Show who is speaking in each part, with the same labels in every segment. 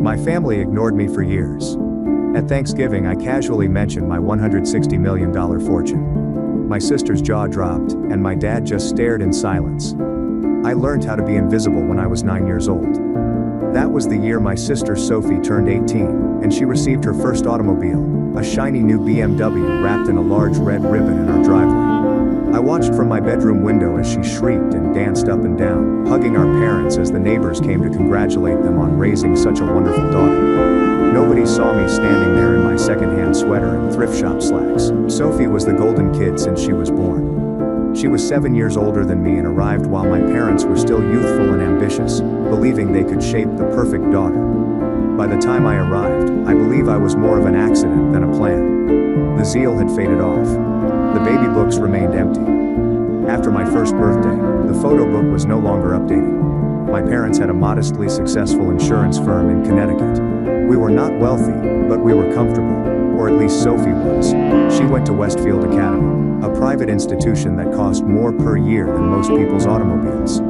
Speaker 1: My family ignored me for years. At Thanksgiving, I casually mentioned my $160 million fortune. My sister's jaw dropped, and my dad just stared in silence. I learned how to be invisible when I was 9 years old. That was the year my sister Sophie turned 18, and she received her first automobile, a shiny new BMW wrapped in a large red ribbon in our driveway. I watched from my bedroom window as she shrieked and danced up and down, hugging our parents as the neighbors came to congratulate them on raising such a wonderful daughter. Nobody saw me standing there in my secondhand sweater and thrift shop slacks. Sophie was the golden kid since she was born. She was 7 years older than me and arrived while my parents were still youthful and ambitious, believing they could shape the perfect daughter. By the time I arrived, I believe I was more of an accident than a plan. The zeal had faded off. The baby books remained empty. After my first birthday, the photo book was no longer updated. My parents had a modestly successful insurance firm in Connecticut. We were not wealthy, but we were comfortable, or at least Sophie was. She went to Westfield Academy, a private institution that cost more per year than most people's automobiles.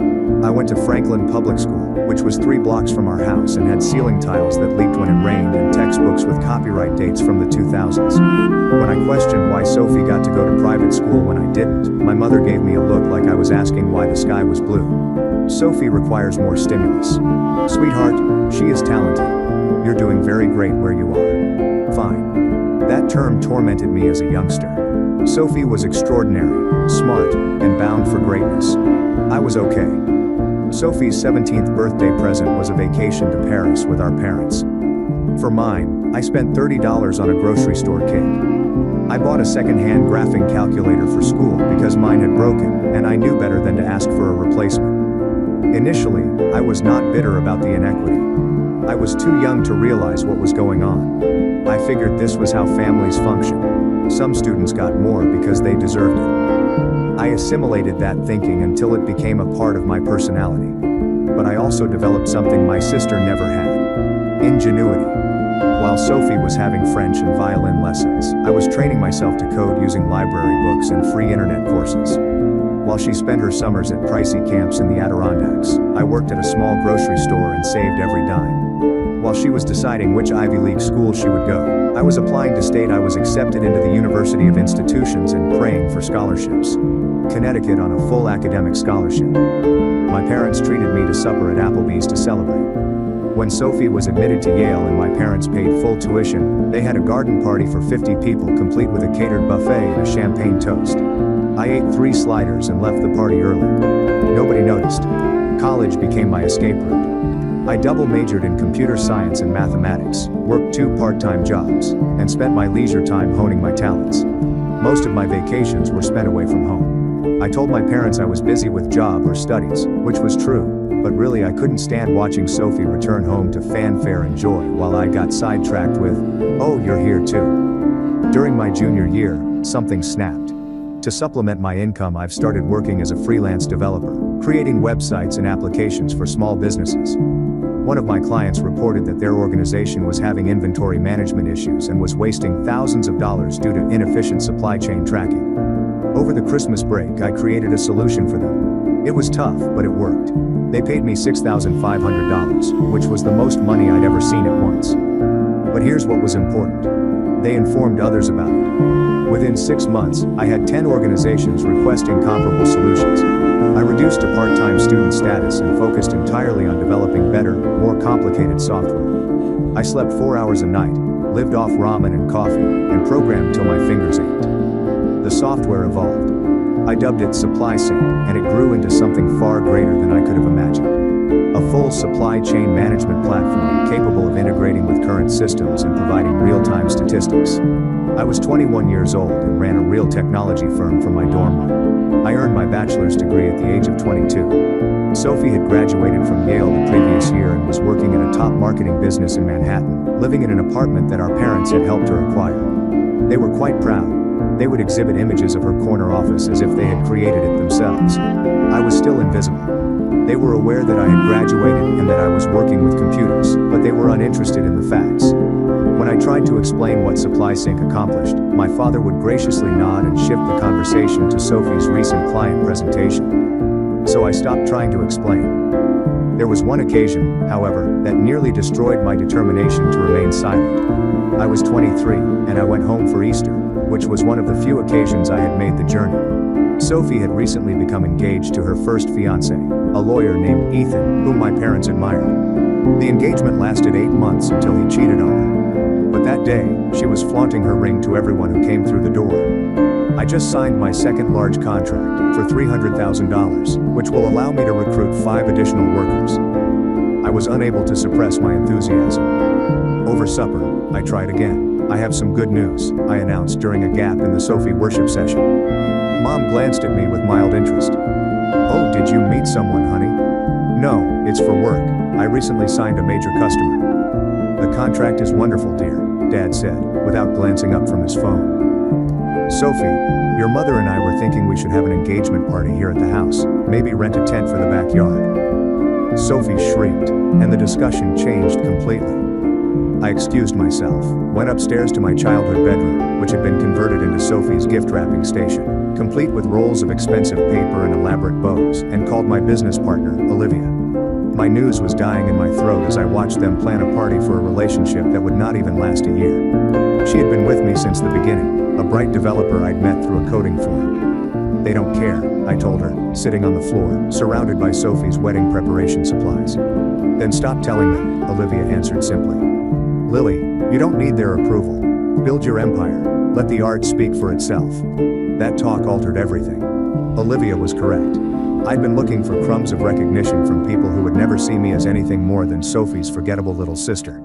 Speaker 1: I went to Franklin Public School, which was 3 blocks from our house and had ceiling tiles that leaked when it rained and textbooks with copyright dates from the 2000s. When I questioned why Sophie got to go to private school when I didn't, my mother gave me a look like I was asking why the sky was blue. Sophie requires more stimulus. Sweetheart, she is talented. You're doing very great where you are. Fine. That term tormented me as a youngster. Sophie was extraordinary, smart, and bound for greatness. I was okay. Sophie's 17th birthday present was a vacation to Paris with our parents. For mine, I spent $30 on a grocery store cake. I bought a second-hand graphing calculator for school because mine had broken, and I knew better than to ask for a replacement. Initially, I was not bitter about the inequity. I was too young to realize what was going on. I figured this was how families function. Some students got more because they deserved it. I assimilated that thinking until it became a part of my personality. But I also developed something my sister never had: ingenuity. While Sophie was having French and violin lessons, I was training myself to code using library books and free internet courses. While she spent her summers at pricey camps in the Adirondacks, I worked at a small grocery store and saved every dime. While she was deciding which Ivy League school she would go, I was applying to state I was accepted into the University of Institutions and praying for scholarships. Connecticut on a full academic scholarship. My parents treated me to supper at Applebee's to celebrate. When Sophie was admitted to Yale and my parents paid full tuition, they had a garden party for 50 people complete with a catered buffet and a champagne toast. I ate 3 sliders and left the party early. Nobody noticed. College became my escape route. I double majored in computer science and mathematics, worked 2 part-time jobs, and spent my leisure time honing my talents. Most of my vacations were spent away from home. I told my parents I was busy with job or studies, which was true, but really I couldn't stand watching Sophie return home to fanfare and joy while I got sidetracked with, "Oh, you're here too." During my junior year, something snapped. To supplement my income, I've started working as a freelance developer, creating websites and applications for small businesses. One of my clients reported that their organization was having inventory management issues and was wasting thousands of dollars due to inefficient supply chain tracking. Over the Christmas break, I created a solution for them. It was tough, but it worked. They paid me $6,500, which was the most money I'd ever seen at once. But here's what was important. They informed others about it. Within 6 months, I had 10 organizations requesting comparable solutions. I reduced to part-time student status and focused entirely on developing better, more complicated software. I slept 4 hours a night, lived off ramen and coffee, and programmed till my fingers ached. The software evolved. I dubbed it Supply Sync, and it grew into something far greater than I could have imagined. A full supply chain management platform capable of integrating with current systems and providing real-time statistics. I was 21 years old and ran a real technology firm from my dorm room. I earned my bachelor's degree at the age of 22. Sophie had graduated from Yale the previous year and was working in a top marketing business in Manhattan, living in an apartment that our parents had helped her acquire. They were quite proud. They would exhibit images of her corner office as if they had created it themselves. I was still invisible. They were aware that I had graduated and that I was working with computers, but they were uninterested in the facts. When I tried to explain what Supply Sync accomplished, my father would graciously nod and shift the conversation to Sophie's recent client presentation. So I stopped trying to explain. There was one occasion, however, that nearly destroyed my determination to remain silent. I was 23, and I went home for Easter, which was one of the few occasions I had made the journey. Sophie had recently become engaged to her first fiancé, a lawyer named Ethan, whom my parents admired. The engagement lasted 8 months until he cheated on her. But that day, she was flaunting her ring to everyone who came through the door. I just signed my second large contract for $300,000, which will allow me to recruit 5 additional workers. I was unable to suppress my enthusiasm. Over supper, I tried again. I have some good news, I announced during a gap in the Sophie worship session. Mom glanced at me with mild interest. Oh, did you meet someone, honey? No, it's for work. I recently signed a major customer. The contract is wonderful, dear, Dad said, without glancing up from his phone. Sophie, your mother and I were thinking we should have an engagement party here at the house, maybe rent a tent for the backyard. Sophie shrieked, and the discussion changed completely. I excused myself, went upstairs to my childhood bedroom, which had been converted into Sophie's gift wrapping station, complete with rolls of expensive paper and elaborate bows, and called my business partner, Olivia. My news was dying in my throat as I watched them plan a party for a relationship that would not even last a year. She had been with me since the beginning, a bright developer I'd met through a coding forum. They don't care, I told her, sitting on the floor, surrounded by Sophie's wedding preparation supplies. Then stop telling them, Olivia answered simply. Lily, you don't need their approval. Build your empire, let the art speak for itself. That talk altered everything. Olivia was correct. I'd been looking for crumbs of recognition from people who would never see me as anything more than Sophie's forgettable little sister.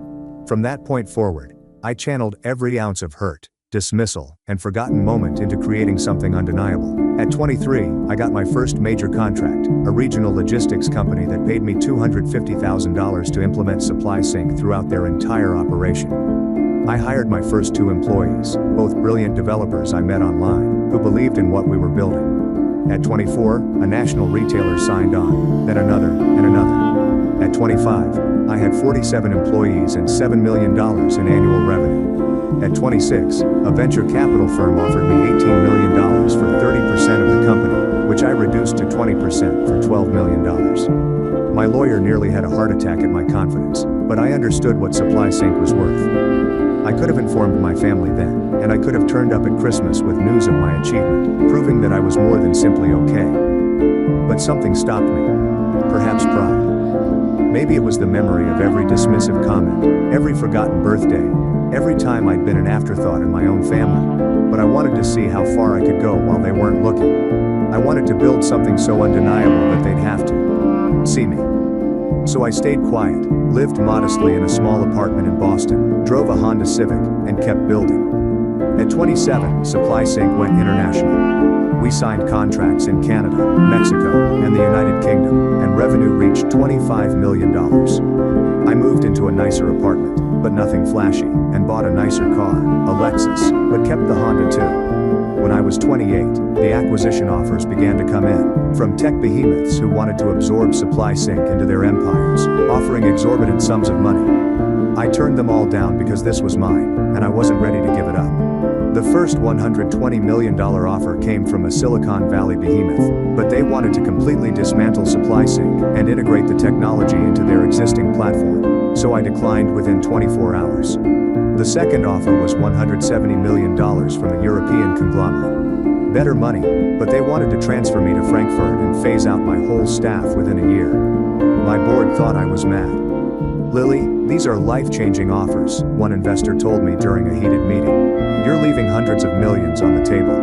Speaker 1: From that point forward, I channeled every ounce of hurt, dismissal, and forgotten moment into creating something undeniable. At 23, I got my first major contract, a regional logistics company that paid me $250,000 to implement Supply Sync throughout their entire operation. I hired my first 2 employees, both brilliant developers I met online, who believed in what we were building. At 24, a national retailer signed on, then another, and another. At 25, I had 47 employees and $7 million in annual revenue. At 26, a venture capital firm offered me $18 million for 30% of the company, which I reduced to 20% for $12 million. My lawyer nearly had a heart attack at my confidence, but I understood what Supply Sync was worth. I could have informed my family then, and I could have turned up at Christmas with news of my achievement, proving that I was more than simply okay. But something stopped me. Perhaps pride. Maybe it was the memory of every dismissive comment, every forgotten birthday, every time I'd been an afterthought in my own family. But I wanted to see how far I could go while they weren't looking. I wanted to build something so undeniable that they'd have to see me. So I stayed quiet, lived modestly in a small apartment in Boston, drove a Honda Civic, and kept building. At 27, Supply Sync went international. We signed contracts in Canada, Mexico, and the United Kingdom, and revenue reached $25 million. I moved into a nicer apartment, but nothing flashy, and bought a nicer car, a Lexus, but kept the Honda too. When I was 28, the acquisition offers began to come in, from tech behemoths who wanted to absorb Supply Sync into their empires, offering exorbitant sums of money. I turned them all down because this was mine, and I wasn't ready to give it up. The first $120 million offer came from a Silicon Valley behemoth, but they wanted to completely dismantle Supply Sync and integrate the technology into their existing platform, so I declined within 24 hours. The second offer was $170 million from a European conglomerate. Better money, but they wanted to transfer me to Frankfurt and phase out my whole staff within a year. My board thought I was mad. Lily, these are life-changing offers, one investor told me during a heated meeting. You're leaving hundreds of millions on the table.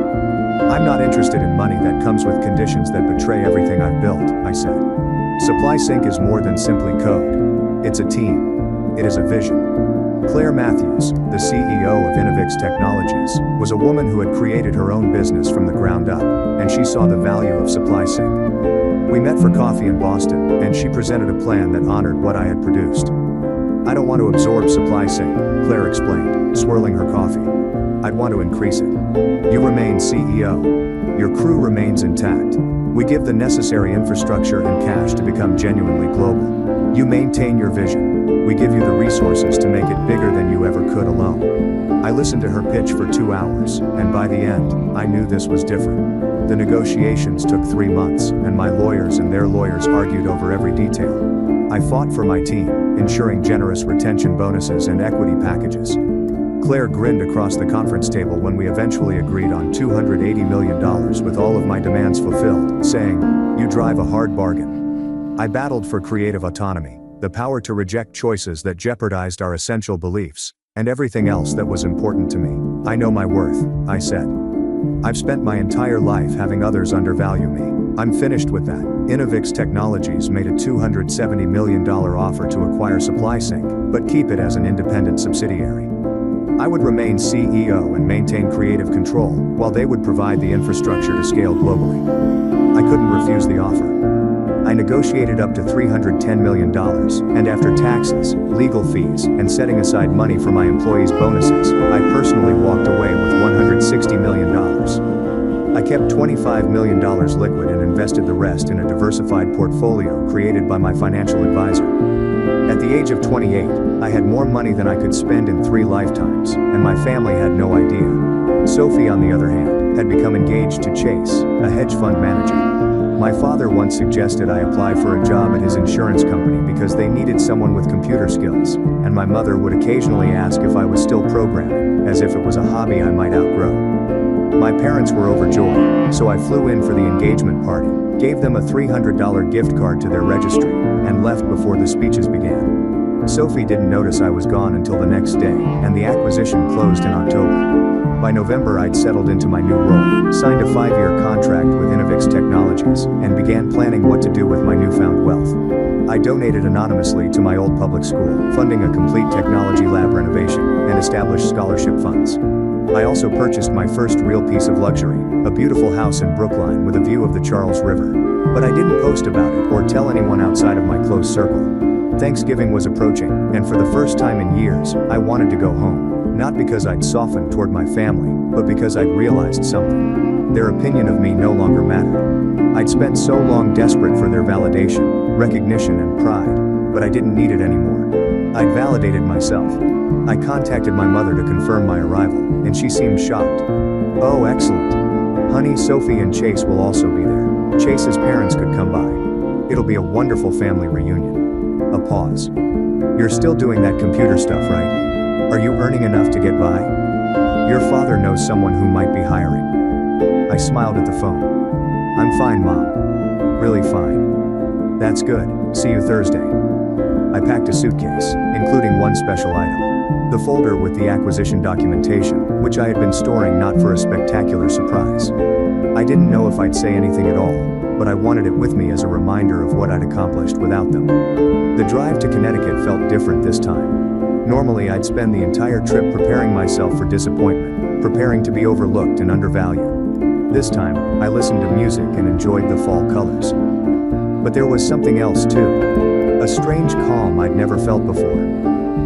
Speaker 1: I'm not interested in money that comes with conditions that betray everything I've built, I said. Supply Sync is more than simply code. It's a team. It is a vision. Claire Matthews, the CEO of Innovix Technologies, was a woman who had created her own business from the ground up, and she saw the value of Supply Sync. We met for coffee in Boston, and she presented a plan that honored what I had produced. I don't want to absorb Supply Sync, Claire explained, swirling her coffee. I'd want to increase it. You remain CEO. Your crew remains intact. We give the necessary infrastructure and cash to become genuinely global. You maintain your vision. We give you the resources to make it bigger than you ever could alone. I listened to her pitch for 2 hours, and by the end, I knew this was different. The negotiations took 3 months, and my lawyers and their lawyers argued over every detail. I fought for my team, ensuring generous retention bonuses and equity packages. Claire grinned across the conference table when we eventually agreed on $280 million with all of my demands fulfilled, saying, "You drive a hard bargain." I battled for creative autonomy, the power to reject choices that jeopardized our essential beliefs, and everything else that was important to me. "I know my worth," I said. "I've spent my entire life having others undervalue me. I'm finished with that." Innovix Technologies made a $270 million offer to acquire SupplySync, but keep it as an independent subsidiary. I would remain CEO and maintain creative control, while they would provide the infrastructure to scale globally. I couldn't refuse the offer. I negotiated up to $310 million, and after taxes, legal fees, and setting aside money for my employees' bonuses, I personally walked away with $160 million. I kept $25 million liquid and invested the rest in a diversified portfolio created by my financial advisor. At the age of 28, I had more money than I could spend in 3 lifetimes, and my family had no idea. Sophie, on the other hand, had become engaged to Chase, a hedge fund manager. My father once suggested I apply for a job at his insurance company because they needed someone with computer skills, and my mother would occasionally ask if I was still programming, as if it was a hobby I might outgrow. My parents were overjoyed, so I flew in for the engagement party, gave them a $300 gift card to their registry, and left before the speeches began. Sophie didn't notice I was gone until the next day, and the acquisition closed in October. By November, I'd settled into my new role, signed a 5-year contract with Innovix Technologies, and began planning what to do with my newfound wealth. I donated anonymously to my old public school, funding a complete technology lab renovation, and established scholarship funds. I also purchased my first real piece of luxury, a beautiful house in Brookline with a view of the Charles River. But I didn't post about it or tell anyone outside of my close circle. Thanksgiving was approaching, and for the first time in years, I wanted to go home. Not because I'd softened toward my family, but because I'd realized something. Their opinion of me no longer mattered. I'd spent so long desperate for their validation, recognition, and pride, but I didn't need it anymore. I'd validated myself. I contacted my mother to confirm my arrival, and she seemed shocked. "Oh, excellent. Honey, Sophie and Chase will also be there. Chase's parents could come by. It'll be a wonderful family reunion." A pause. "You're still doing that computer stuff, right? Are you earning enough to get by? Your father knows someone who might be hiring." I smiled at the phone. "I'm fine, Mom. Really fine." "That's good. See you Thursday." I packed a suitcase, including one special item. The folder with the acquisition documentation, which I had been storing not for a spectacular surprise. I didn't know if I'd say anything at all, but I wanted it with me as a reminder of what I'd accomplished without them. The drive to Connecticut felt different this time. Normally, I'd spend the entire trip preparing myself for disappointment, preparing to be overlooked and undervalued. This time, I listened to music and enjoyed the fall colors. But there was something else too. A strange calm I'd never felt before.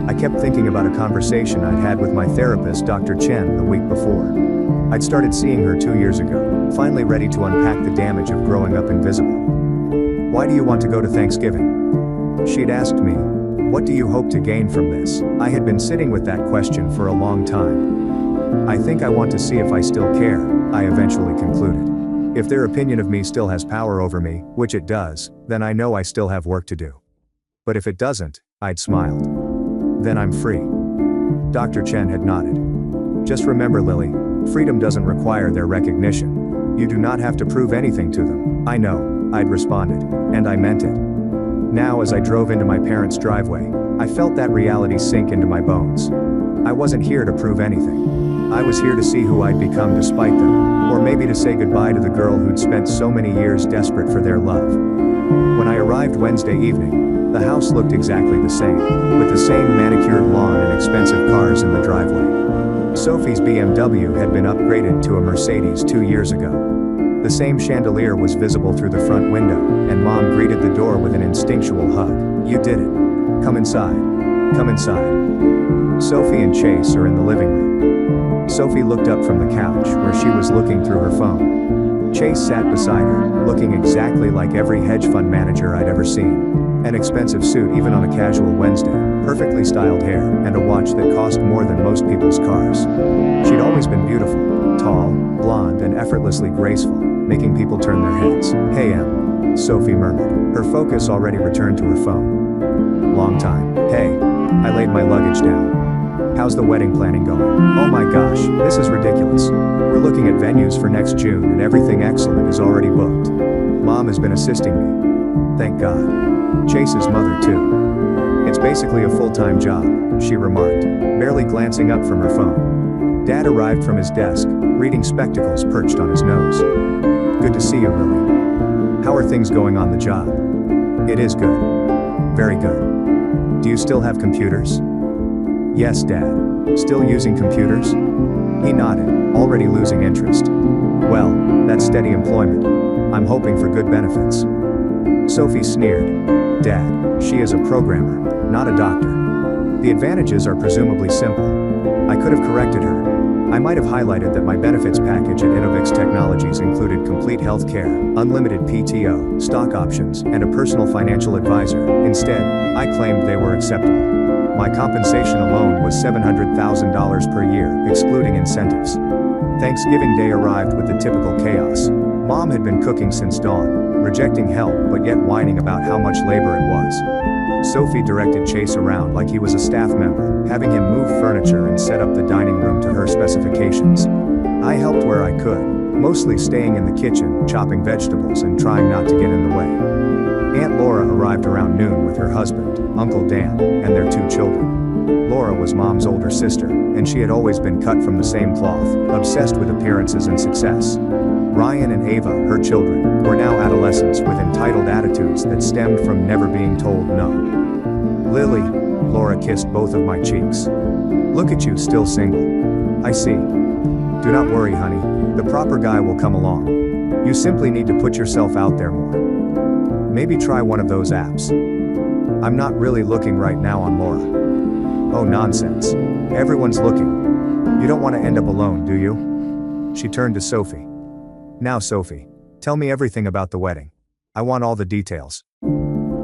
Speaker 1: I kept thinking about a conversation I'd had with my therapist, Dr. Chen, the week before. I'd started seeing her 2 years ago, finally ready to unpack the damage of growing up invisible. "Why do you want to go to Thanksgiving?" she'd asked me. "What do you hope to gain from this?" I had been sitting with that question for a long time. "I think I want to see if I still care," I eventually concluded. "If their opinion of me still has power over me, which it does, then I know I still have work to do. But if it doesn't," I'd smiled, "then I'm free." Dr. Chen had nodded. "Just remember, Lily, freedom doesn't require their recognition. You do not have to prove anything to them." "I know," I'd responded, and I meant it. Now, as I drove into my parents' driveway, I felt that reality sink into my bones. I wasn't here to prove anything. I was here to see who I'd become despite them, or maybe to say goodbye to the girl who'd spent so many years desperate for their love. When I arrived Wednesday evening, the house looked exactly the same, with the same manicured lawn and expensive cars in the driveway. Sophie's BMW had been upgraded to a Mercedes 2 years ago. The same chandelier was visible through the front window, and Mom greeted the door with an instinctual hug. "You did it. Come inside. Come inside." Sophie and Chase are in the living room. Sophie looked up from the couch where she was looking through her phone. Chase sat beside her, looking exactly like every hedge fund manager I'd ever seen. An expensive suit even on a casual Wednesday, perfectly styled hair, and a watch that cost more than most people's cars. She'd always been beautiful, tall, blonde, and effortlessly graceful, making people turn their heads. "Hey, Em. Sophie murmured, her focus already returned to her phone. Long time. Hey. I laid my luggage down. How's the wedding planning going? Oh my gosh, this is ridiculous. We're looking at venues for next June and everything excellent is already booked. Mom has been assisting me. Thank God. Chase's mother too. It's basically a full-time job, she remarked, barely glancing up from her phone. Dad arrived from his desk, reading spectacles perched on his nose. Good to see you, Lily. How are things going on the job? It is good. Very good. Do you still have computers? Yes, Dad. Still using computers? He nodded, already losing interest. Well, that's steady employment. I'm hoping for good benefits. Sophie sneered. Dad, she is a programmer, not a doctor. The advantages are presumably simple. I could have corrected her. I might have highlighted that my benefits package at Innovix Technologies included complete health care, unlimited PTO, stock options, and a personal financial advisor. Instead, I claimed they were acceptable. My compensation alone was $700,000 per year, excluding incentives. Thanksgiving Day arrived with the typical chaos. Mom had been cooking since dawn, rejecting help but yet whining about how much labor it was. Sophie directed Chase around like he was a staff member, having him move furniture and set up the dining room to her specifications. I helped where I could, mostly staying in the kitchen, chopping vegetables and trying not to get in the way. Aunt Laura arrived around noon with her husband, Uncle Dan, and their 2 children. Laura was Mom's older sister, and she had always been cut from the same cloth, obsessed with appearances and success. Ryan and Ava, her children, were now adolescents with entitled attitudes that stemmed from never being told no. Lily, Laura kissed both of my cheeks. Look at you, still single. I see. Do not worry, honey, the proper guy will come along. You simply need to put yourself out there more. Maybe try one of those apps. I'm not really looking right now on Laura. Oh, nonsense. Everyone's looking. You don't want to end up alone, do you? She turned to Sophie. Now, Sophie, tell me everything about the wedding. I want all the details.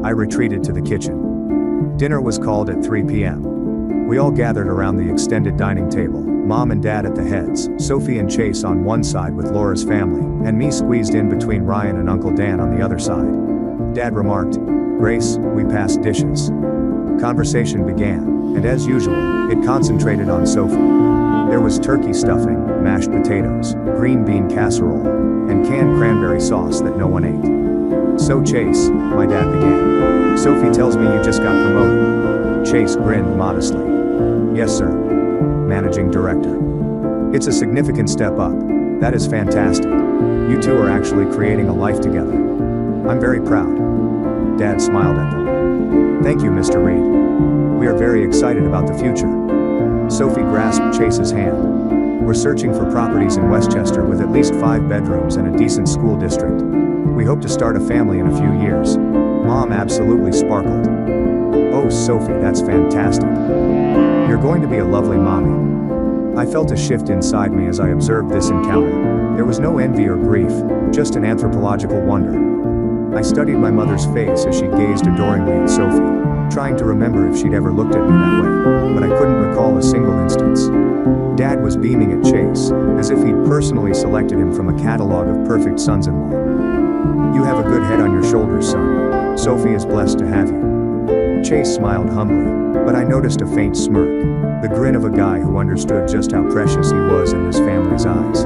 Speaker 1: I retreated to the kitchen. Dinner was called at 3 p.m. We all gathered around the extended dining table, Mom and Dad at the heads, Sophie and Chase on one side with Laura's family, and me squeezed in between Ryan and Uncle Dan on the other side. Dad remarked, Grace, we passed dishes. Conversation began, and as usual, it concentrated on Sophie. There was turkey stuffing, mashed potatoes, green bean casserole, and canned cranberry sauce that no one ate. So Chase, my dad began. Sophie tells me you just got promoted. Chase grinned modestly. Yes, sir. Managing director. It's a significant step up. That is fantastic. You two are actually creating a life together. I'm very proud. Dad smiled at them. Thank you, Mr. Reed. We are very excited about the future. Sophie grasped Chase's hand. We're searching for properties in Westchester with at least 5 bedrooms and a decent school district. We hope to start a family in a few years. Mom absolutely sparkled. Oh, Sophie, that's fantastic. You're going to be a lovely mommy. I felt a shift inside me as I observed this encounter. There was no envy or grief, just an anthropological wonder. I studied my mother's face as she gazed adoringly at Sophie, trying to remember if she'd ever looked at me that way, but I couldn't recall a single instance. Dad was beaming at Chase, as if he'd personally selected him from a catalog of perfect sons-in-law. You have a good head on your shoulders, son. Sophie is blessed to have you. Chase smiled humbly, but I noticed a faint smirk, the grin of a guy who understood just how precious he was in his family's eyes.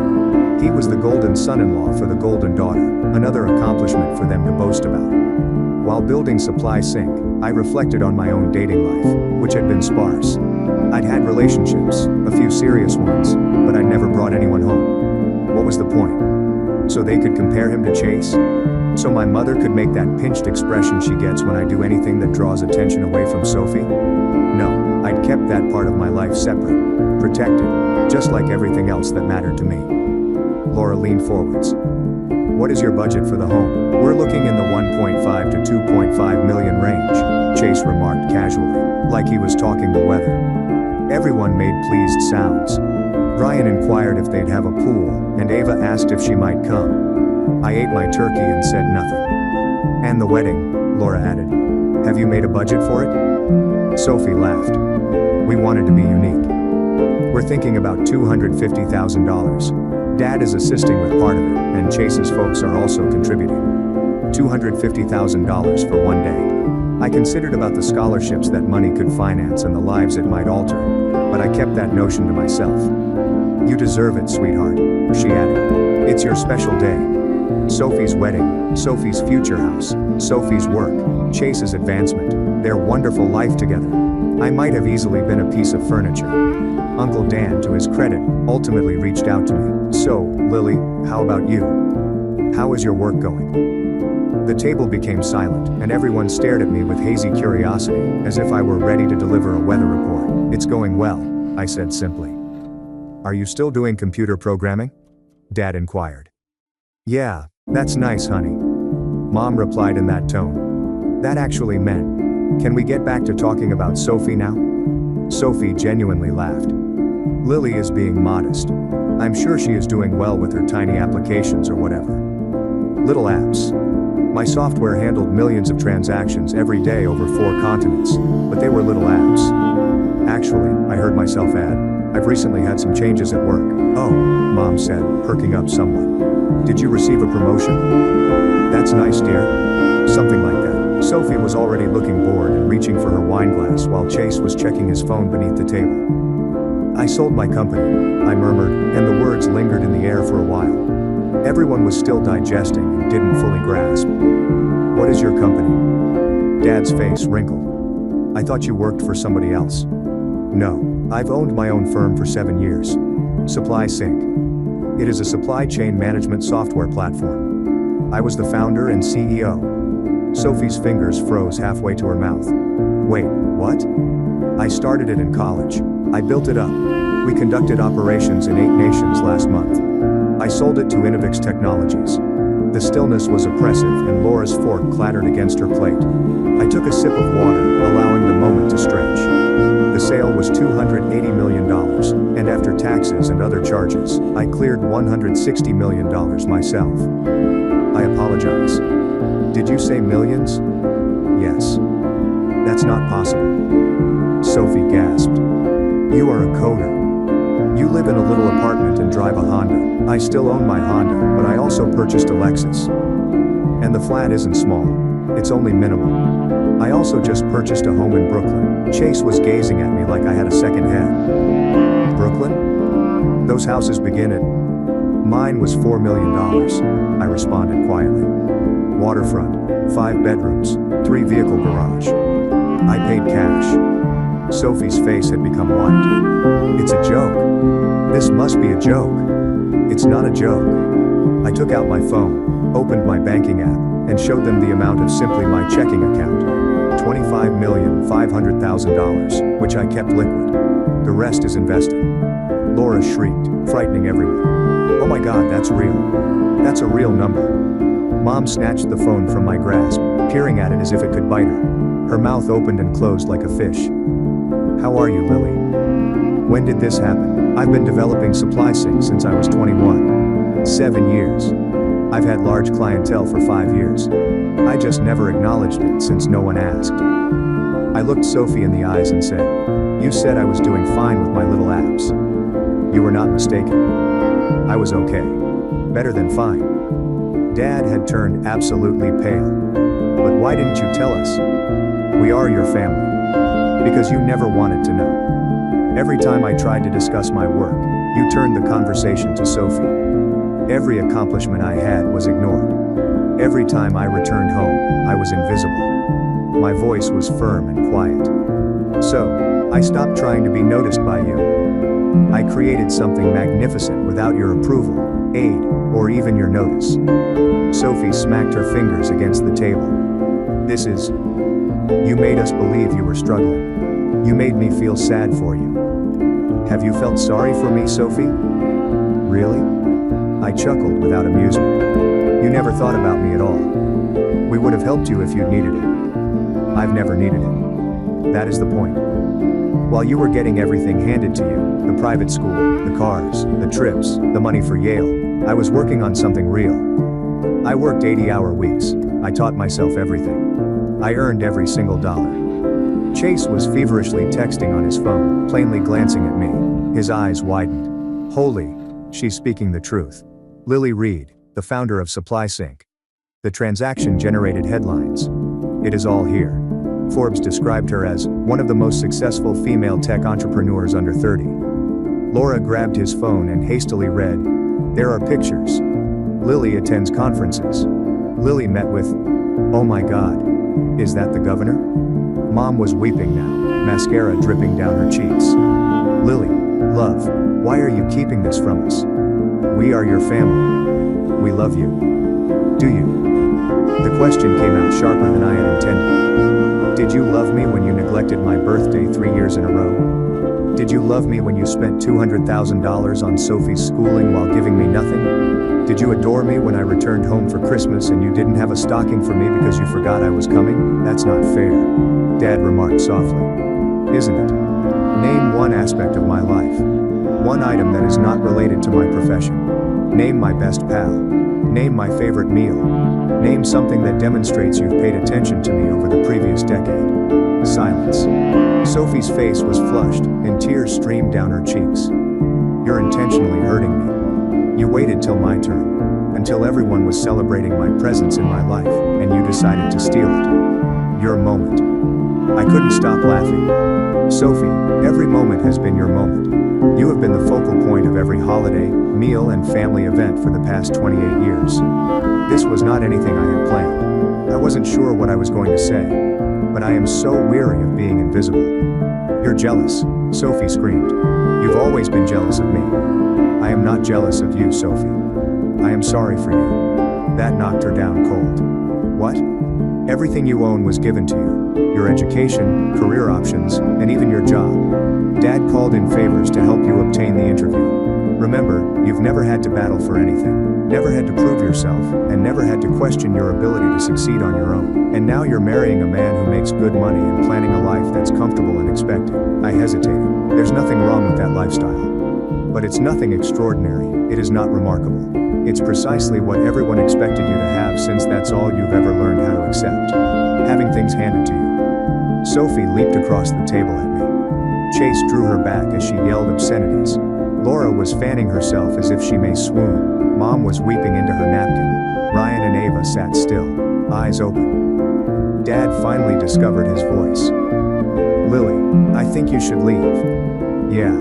Speaker 1: He was the golden son-in-law for the golden daughter, another accomplishment for them to boast about. While building Supply Sync, I reflected on my own dating life, which had been sparse. I'd had relationships, a few serious ones, but I'd never brought anyone home. What was the point? So they could compare him to Chase? So my mother could make that pinched expression she gets when I do anything that draws attention away from Sophie? No, I'd kept that part of my life separate, protected, just like everything else that mattered to me. Laura leaned forwards. What is your budget for the home? We're looking in the 1.5 to 2.5 million range, Chase remarked casually, like he was talking the weather. Everyone made pleased sounds. Ryan inquired if they'd have a pool, and Ava asked if she might come. I ate my turkey and said nothing. And the wedding, Laura added. Have you made a budget for it? Sophie laughed. We wanted to be unique. We're thinking about $250,000. Dad is assisting with part of it, and Chase's folks are also contributing. $250,000 for one day. I considered about the scholarships that money could finance and the lives it might alter, but I kept that notion to myself. You deserve it, sweetheart, she added. It's your special day. Sophie's wedding, Sophie's future house, Sophie's work, Chase's advancement, their wonderful life together. I might have easily been a piece of furniture. Uncle Dan, to his credit, ultimately reached out to me. So, Lily, how about you? How is your work going? The table became silent, and everyone stared at me with hazy curiosity, as if I were ready to deliver a weather report. It's going well, I said simply. Are you still doing computer programming? Dad inquired. Yeah, that's nice, honey. Mom replied in that tone. That actually meant, can we get back to talking about Sophie now? Sophie genuinely laughed. Lily is being modest. I'm sure she is doing well with her tiny applications or whatever. Little apps. My software handled millions of transactions every day over 4 continents, but they were little apps. Actually, I heard myself add, I've recently had some changes at work. Oh, Mom said, perking up somewhat. Did you receive a promotion? That's nice, dear. Something like that. Sophie was already looking bored and reaching for her wine glass while Chase was checking his phone beneath the table. I sold my company, I murmured, and the words lingered in the air for a while. Everyone was still digesting and didn't fully grasp. What is your company? Dad's face wrinkled. I thought you worked for somebody else. No, I've owned my own firm for 7 years. Supply Sync. It is a supply chain management software platform. I was the founder and CEO. Sophie's fingers froze halfway to her mouth. Wait, what? I started it in college. I built it up. We conducted operations in 8 nations last month. I sold it to Innovix Technologies. The stillness was oppressive and Laura's fork clattered against her plate. I took a sip of water, allowing the moment to stretch. The sale was $280 million, and after taxes and other charges, I cleared $160 million myself. I apologize. Did you say millions? Yes. That's not possible. Sophie gasped. You are a coder. You live in a little apartment and drive a Honda. I still own my Honda, but I also purchased a Lexus. And the flat isn't small. It's only minimal. I also just purchased a home in Brooklyn. Chase was gazing at me like I had a second head. Brooklyn? Those houses begin at... Mine was $4 million, I responded quietly. Waterfront, 5 bedrooms, 3 vehicle garage. I paid cash. Sophie's face had become white. It's a joke. This must be a joke. It's not a joke. I took out my phone, opened my banking app, and showed them the amount of simply my checking account. $25,500,000, which I kept liquid. The rest is invested. Laura shrieked, frightening everyone. Oh my God, that's real. That's a real number. Mom snatched the phone from my grasp, peering at it as if it could bite her. Her mouth opened and closed like a fish. How are you, Lily? When did this happen? I've been developing Supply Sync since I was 21. 7 years. I've had large clientele for 5 years. I just never acknowledged it since no one asked. I looked Sophie in the eyes and said, you said I was doing fine with my little apps. You were not mistaken. I was okay. Better than fine. Dad had turned absolutely pale. But why didn't you tell us? We are your family. Because you never wanted to know. Every time I tried to discuss my work, you turned the conversation to Sophie. Every accomplishment I had was ignored. Every time I returned home, I was invisible. My voice was firm and quiet. So, I stopped trying to be noticed by you. I created something magnificent without your approval, aid, or even your notice. Sophie smacked her fingers against the table. This is... You made us believe you were struggling. You made me feel sad for you. Have you felt sorry for me, Sophie? Really? I chuckled without amusement. You never thought about me at all. We would have helped you if you needed it. I've never needed it. That is the point. While you were getting everything handed to you, the private school, the cars, the trips, the money for Yale, I was working on something real. I worked 80-hour weeks. I taught myself everything. I earned every single dollar. Chase was feverishly texting on his phone, plainly glancing at me. His eyes widened. Holy, she's speaking the truth. Lily Reed, the founder of Supply Sync. The transaction generated headlines. It is all here. Forbes described her as one of the most successful female tech entrepreneurs under 30. Laura grabbed his phone and hastily read, "There are pictures. Lily attends conferences. Lily met with, oh my God, is that the governor?" Mom was weeping now, mascara dripping down her cheeks. "Lily, love, why are you keeping this from us? We are your family. We love you. Do you?" The question came out sharper than I had intended. Did you love me when you neglected my birthday 3 years in a row? Did you love me when you spent $200,000 on Sophie's schooling while giving me nothing? Did you adore me when I returned home for Christmas and you didn't have a stocking for me because you forgot I was coming? That's not fair, Dad remarked softly. Isn't it? Name one aspect of my life. One item that is not related to my profession. Name my best pal. Name my favorite meal. Name something that demonstrates you've paid attention to me over the previous decade. Silence. Sophie's face was flushed, and tears streamed down her cheeks. You're intentionally hurting me. You waited till my turn, until everyone was celebrating my presence in my life, and you decided to steal it. Your moment. I couldn't stop laughing. Sophie, every moment has been your moment. You have been the focal point of every holiday, meal and family event for the past 28 years. This was not anything I had planned. I wasn't sure what I was going to say, but I am so weary of being invisible. You're jealous, Sophie screamed. You've always been jealous of me. I am not jealous of you, Sophie. I am sorry for you. That knocked her down cold. What? Everything you own was given to you. Your education, career options, and even your job. Dad called in favors to help you obtain the interview. Remember, you've never had to battle for anything, never had to prove yourself, and never had to question your ability to succeed on your own. And now you're marrying a man who makes good money and planning a life that's comfortable and expected. I hesitated. There's nothing wrong with that lifestyle. But it's nothing extraordinary, it is not remarkable. It's precisely what everyone expected you to have, since that's all you've ever learned how to accept. Having things handed to you. Sophie leaped across the table at me. Chase drew her back as she yelled obscenities. Laura was fanning herself as if she may swoon. Mom was weeping into her napkin. Ryan and Ava sat still, eyes open. Dad finally discovered his voice. Lily, I think you should leave. Yeah.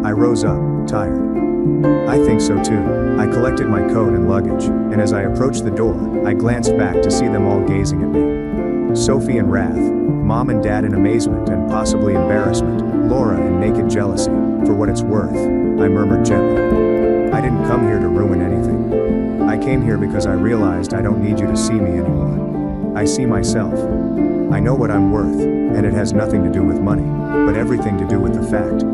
Speaker 1: I rose up, tired. I think so too. I collected my coat and luggage, and as I approached the door, I glanced back to see them all gazing at me. Sophie in wrath, Mom and Dad in amazement and possibly embarrassment, Laura in naked jealousy. For what it's worth, I murmured gently. I didn't come here to ruin anything. I came here because I realized I don't need you to see me anymore. I see myself. I know what I'm worth, and it has nothing to do with money, but everything to do with the fact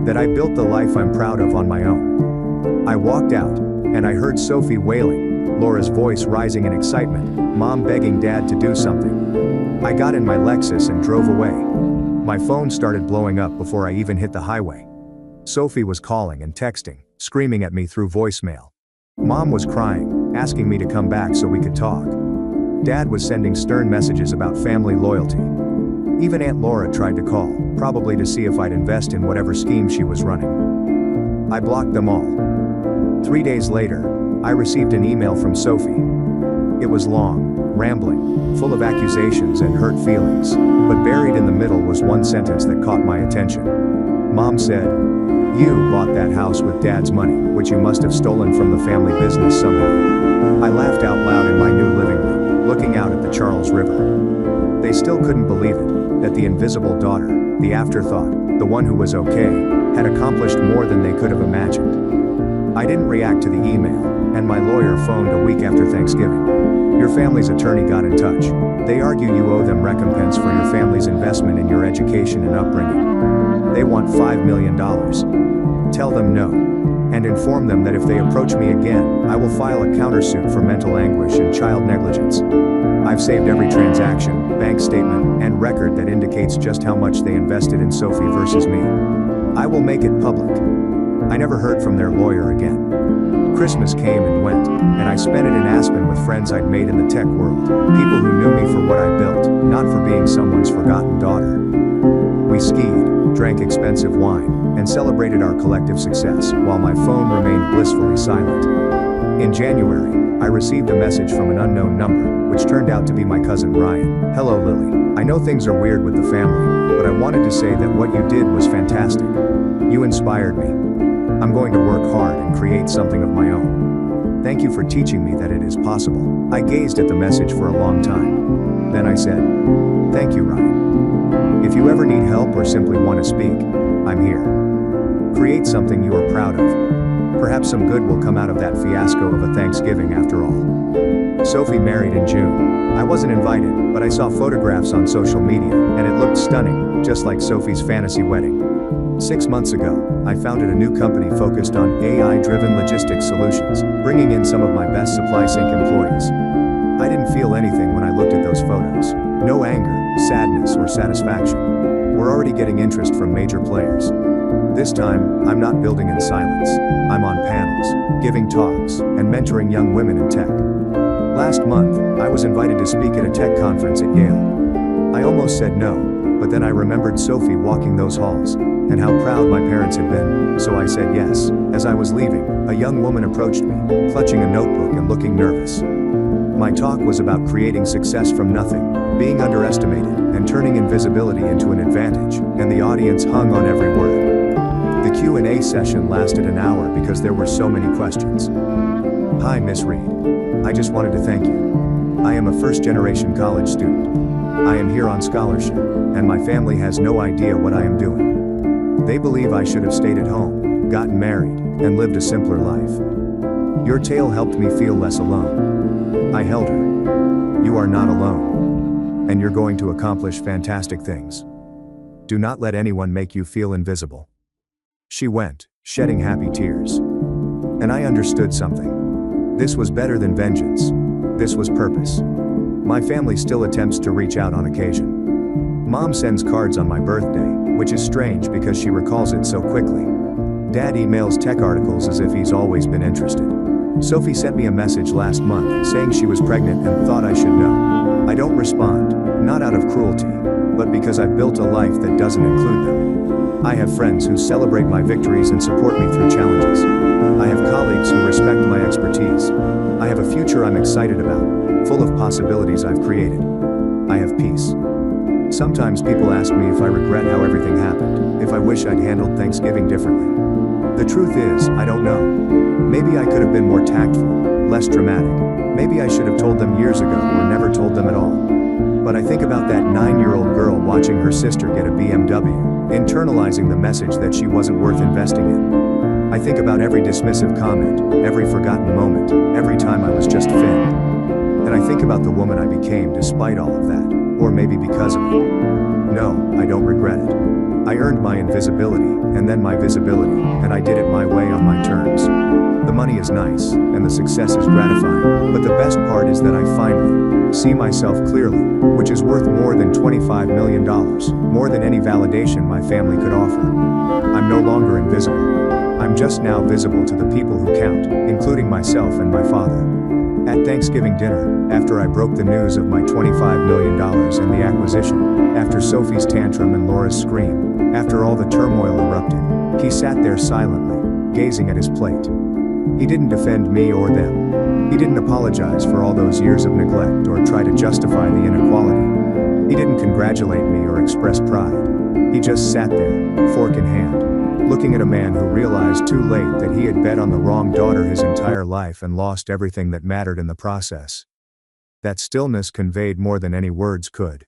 Speaker 1: that I built the life I'm proud of on my own. I walked out, and I heard Sophie wailing, Laura's voice rising in excitement, Mom begging Dad to do something. I got in my Lexus and drove away. My phone started blowing up before I even hit the highway. Sophie was calling and texting, screaming at me through voicemail. Mom was crying, asking me to come back so we could talk. Dad was sending stern messages about family loyalty. Even Aunt Laura tried to call, probably to see if I'd invest in whatever scheme she was running. I blocked them all. 3 days later, I received an email from Sophie. It was long, rambling, full of accusations and hurt feelings, but buried in the middle was one sentence that caught my attention. Mom said, "You bought that house with Dad's money, which you must have stolen from the family business somehow." I laughed out loud in my new living room, looking out at the Charles River. They still couldn't believe it, that the invisible daughter, the afterthought, the one who was okay, had accomplished more than they could have imagined. I didn't react to the email, and my lawyer phoned a week after Thanksgiving. Your family's attorney got in touch. They argue you owe them recompense for your family's investment in your education and upbringing. They want $5 million. Tell them no. And inform them that if they approach me again, I will file a countersuit for mental anguish and child negligence. I've saved every transaction, bank statement, and record that indicates just how much they invested in Sophie versus me. I will make it public. I never heard from their lawyer again. Christmas came and went, and I spent it in Aspen with friends I'd made in the tech world, people who knew me for what I built, not for being someone's forgotten daughter. We skied, drank expensive wine, and celebrated our collective success, while my phone remained blissfully silent. In January, I received a message from an unknown number, which turned out to be my cousin Ryan. "Hello Lily. I know things are weird with the family, but I wanted to say that what you did was fantastic. You inspired me. I'm going to work hard and create something of my own. Thank you for teaching me that it is possible." I gazed at the message for a long time. Then I said, "Thank you, Ryan. If you ever need help or simply want to speak, I'm here. Create something you are proud of. Perhaps some good will come out of that fiasco of a Thanksgiving after all." Sophie married in June. I wasn't invited, but I saw photographs on social media, and it looked stunning, just like Sophie's fantasy wedding. 6 months ago, I founded a new company focused on AI-driven logistics solutions, bringing in some of my best supply sync employees. I didn't feel anything when I looked at those photos. No anger, sadness, or satisfaction. We're already getting interest from major players. This time, I'm not building in silence. I'm on panels, giving talks, and mentoring young women in tech. Last month, I was invited to speak at a tech conference at Yale. I almost said no, but then I remembered Sophie walking those halls, and how proud my parents had been, so I said yes. As I was leaving, a young woman approached me, clutching a notebook and looking nervous. My talk was about creating success from nothing, being underestimated, and turning invisibility into an advantage, and the audience hung on every word. The Q&A session lasted an hour because there were so many questions. "Hi, Miss Reed. I just wanted to thank you. I am a first-generation college student. I am here on scholarship, and my family has no idea what I am doing. They believe I should have stayed at home, gotten married, and lived a simpler life. Your tale helped me feel less alone." I held her. "You are not alone. And you're going to accomplish fantastic things. Do not let anyone make you feel invisible." She went, shedding happy tears. And I understood something. This was better than vengeance. This was purpose. My family still attempts to reach out on occasion. Mom sends cards on my birthday, which is strange because she recalls it so quickly. Dad emails tech articles as if he's always been interested. Sophie sent me a message last month saying she was pregnant and thought I should know. I don't respond, not out of cruelty, but because I've built a life that doesn't include them. I have friends who celebrate my victories and support me through challenges. I have colleagues who respect my expertise. I have a future I'm excited about, full of possibilities I've created. I have peace. Sometimes people ask me if I regret how everything happened, if I wish I'd handled Thanksgiving differently. The truth is, I don't know. Maybe I could have been more tactful, less dramatic. Maybe I should have told them years ago or never told them at all. But I think about that 9-year-old girl watching her sister get a BMW, internalizing the message that she wasn't worth investing in. I think about every dismissive comment, every forgotten moment, every time I was just Finn. And I think about the woman I became despite all of that, or maybe because of it. No, I don't regret it. I earned my invisibility, and then my visibility, and I did it my way on my terms. The money is nice, and the success is gratifying, but the best part is that I finally see myself clearly, which is worth more than $25 million, more than any validation my family could offer. I'm no longer invisible. I'm just now visible to the people who count, including myself and my father. At Thanksgiving dinner, after I broke the news of my $25 million and the acquisition, after Sophie's tantrum and Laura's scream, after all the turmoil erupted, he sat there silently, gazing at his plate. He didn't defend me or them. He didn't apologize for all those years of neglect or try to justify the inequality. He didn't congratulate me or express pride. He just sat there, fork in hand, looking at a man who realized too late that he had bet on the wrong daughter his entire life and lost everything that mattered in the process. That stillness conveyed more than any words could.